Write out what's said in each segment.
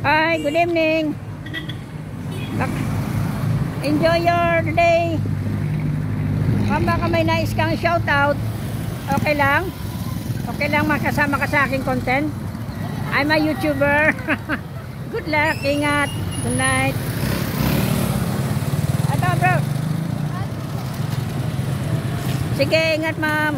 Hi, good evening. Enjoy your day. Baka may nais kang shoutout. Okay lang? Okay lang makasama ka sa aking content? I'm a YouTuber. Good luck, ingat. Good night. Ito bro. Sige, ingat ma'am.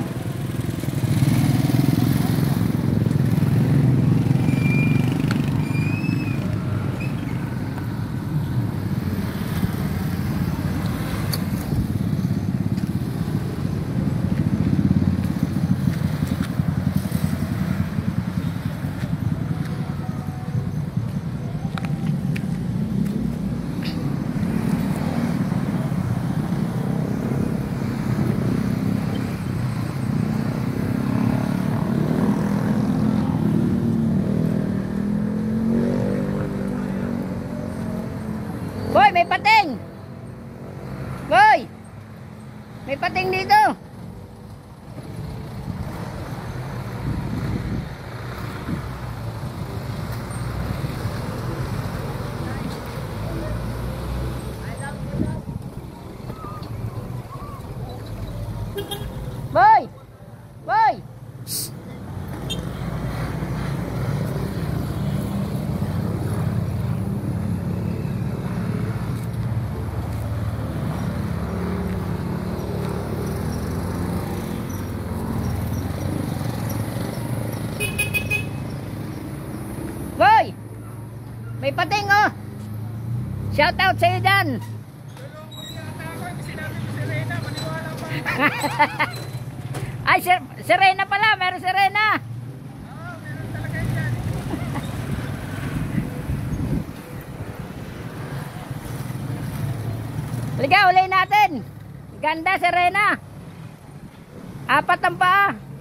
Boy, may pating! Boy! May pating dito! Boy! Boy! Shh. Boy! May pating oh! Shout out sa'yo dyan! Ay, Serena pala! Meron Serena! Meron talaga yan! Halika, uli natin! Ganda Serena! 4 ang paa!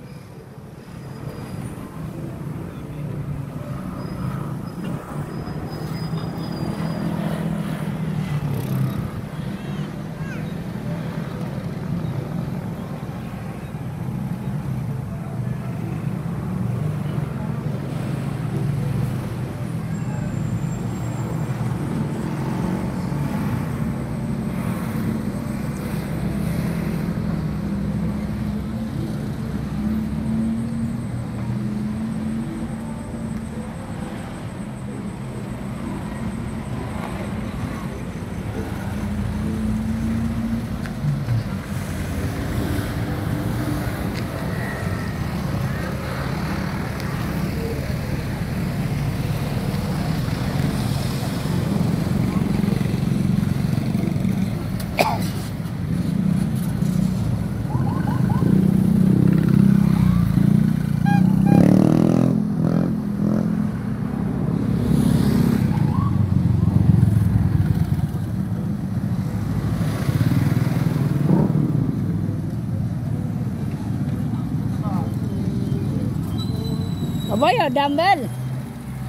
Oh boy, oh, dumbbell.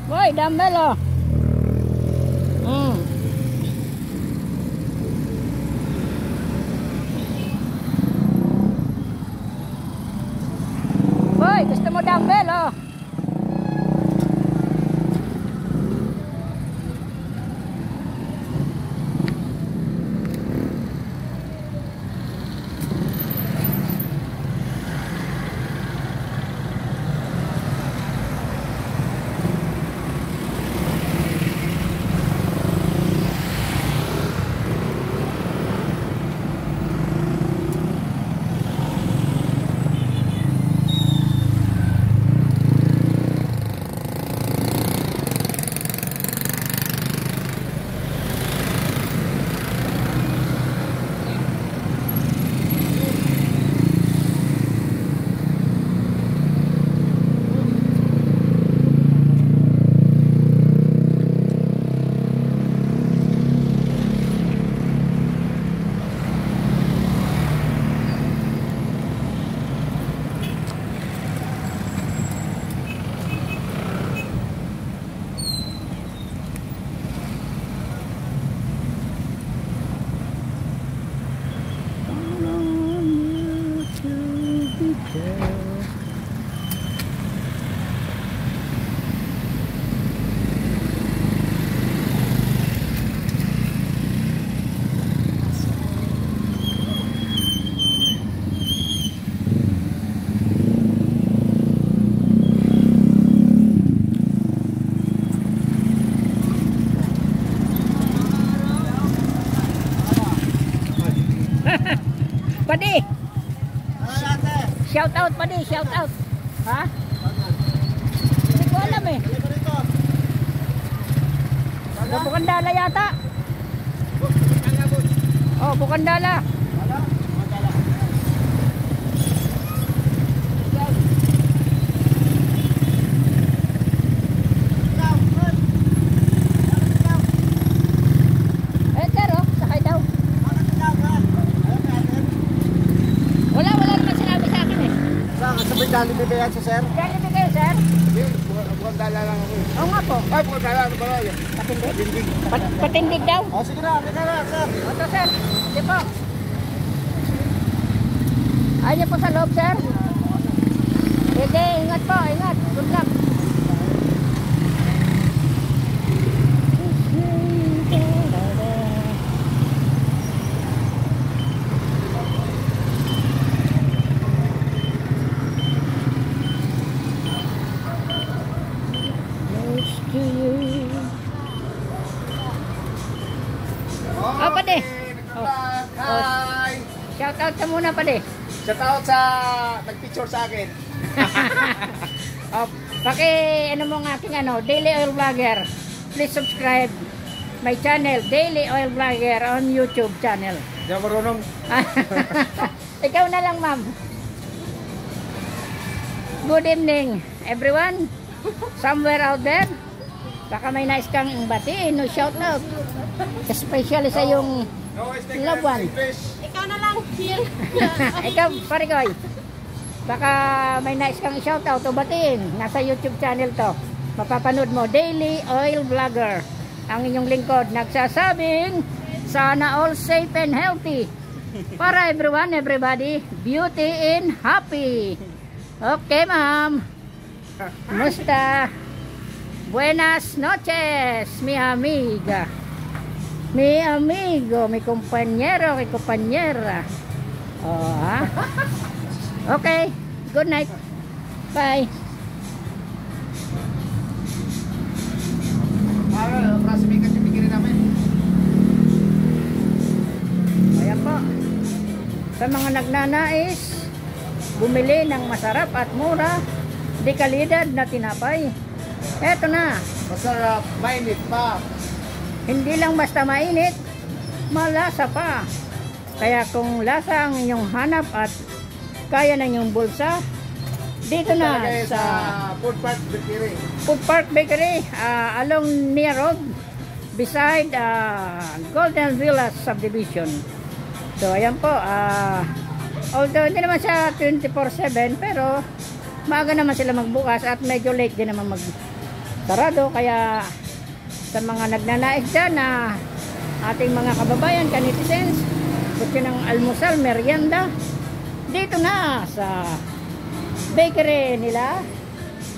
Boy, dumbbell oh. Boy, gusto mo dumbbell oh. Padi, Ano natin? shout out padi, shout out. Ha? Hindi ko alam eh. Dali ko rito. Sa Bukandala yata. Ano boss? Oh, Bukandala. Wala? Madala. Ikaw, boss. Ikaw. Eh, sir, oh, sakay daw. Bakit ikaw, boss? Ayun natin. Wala naman sinabi sa akin eh. Saan? Sabay Jollibee ba yan sa sir? Jollibee kayo, sir? Hindi, bukan dala lang ako eh. Oo nga po. Ay, bukan dala. Ano ba yun? Patindig. Dindig. Patindig daw. O, sige na. Sige na, sir. Oto, sir. Hindi po. Ayaw niyo po sa loob, sir? Sige, ingat po, ingat. Good luck. Oh, pade. Hi! Shout out ka muna, pade. Shout out sa nag-picture sa akin. Oh, ano mo ng aking Daily Oil Vlogger. Please subscribe my channel, Daily Oil Vlogger on YouTube channel. Hindi ako marunong. Ikaw na lang, ma'am. Good evening, everyone. Somewhere out there. Baka may nais kang batiin o shout out. Especially sa yung loved one. Ikaw na lang, chill. Ikaw, Parigoy. Baka may nais kang shout out o batiin. Nasa YouTube channel to. Mapapanood mo, Daily Oil Vlogger. Ang inyong lingkod nagsasabing sana all safe and healthy. Para everyone, everybody, beauty and happy. Okay, ma'am. Musta? Buenas noches, mi amiga. Mi amigo, mi compañero, mi compañera. Oh, ha? Okay, good night. Bye. Para, prasibikan yung pikirin namin. Ayan po. Sa mga nagnanais, bumili ng masarap at mura, di kalidad na tinapay. Eto na. Masarap, mainit pa. Hindi lang basta mainit, malasa pa. Kaya kung lasa ang inyong hanap at kaya ng inyong bulsa, dito na Talagay sa Food Park Bakery. Food Park Bakery along Nia Road beside Golden Villa Subdivision. So ayan po, although hindi naman siya 24/7 pero maaga naman sila magbukas at medyo late din naman magsarado. Kaya sa mga nagnanais dyan na ating mga kababayan, kanitizens, gusto ng almusal, merienda, dito na sa bakery nila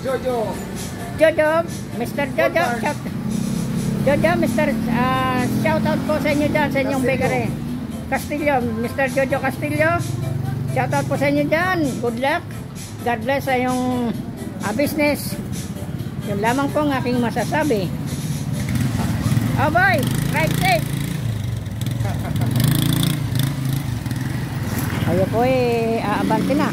Jojo. Jojo, Mr. Jojo, Jojo, Mr. Shout out po sa inyo dyan, sa inyong Castillo. bakery. Castillo, Mr. Jojo Castillo, shout out po sa inyo dyan. Good luck. God bless sa iyong business. Yun lamang po ang aking masasabi. Oh boy, ride safe. Ayo po aabante na.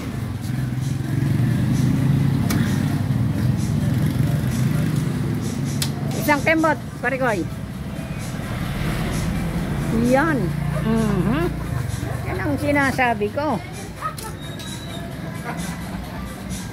Isang kembot, Parigoy. Yan. Yan ang sinasabi ko.